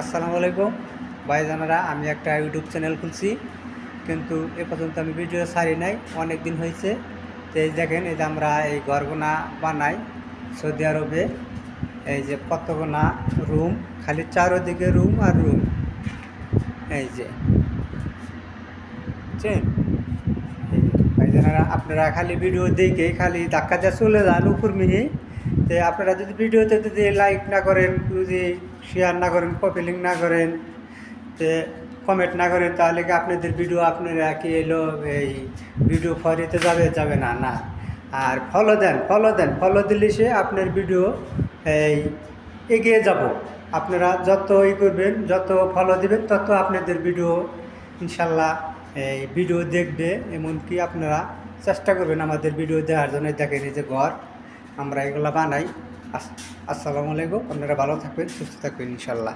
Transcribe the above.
আসসালামু আলাইকুম ভাইজানারা, আমি একটা ইউটিউব চ্যানেল খুলছি, কিন্তু এ পর্যন্ত আমি ভিডিও ছাড়ি নাই, অনেক দিন হয়েছে। তো এই দেখেন, এই যে আমরা এই ঘরগুনা বানাই সৌদি আরবে। এই যে কতগুনা রুম, খালি চারোদিকে রুম আর রুম। এই যে বুঝছেন, ভাইজানারা আপনারা খালি ভিডিও দেখে খালি ধাক্কা দিয়ে চলে যান উপর মিহি। তো আপনারা যদি ভিডিওতে যদি লাইক না করেন, যদি শেয়ার না করেন, কপি লিঙ্ক না করেন, তো কমেন্ট না করেন, তাহলে কি আপনাদের ভিডিও আপনারা কি এলো এই ভিডিও ফরিতে যাবে না না। আর ফলো দিলে সে আপনার ভিডিও এই এগিয়ে যাব। আপনারা যত করবেন, যত ফলো দিবেন, তত আপনাদের ভিডিও ইনশাল্লাহ এই ভিডিও দেখবে। এমনকি আপনারা চেষ্টা করবেন আমাদের ভিডিও দেওয়ার জন্য। দেখেন এই যে ঘর আমরা এগুলো বানাই। আসসালামু আলাইকুম, আপনারা ভালো থাকবেন, সুস্থ থাকবেন ইনশাল্লাহ।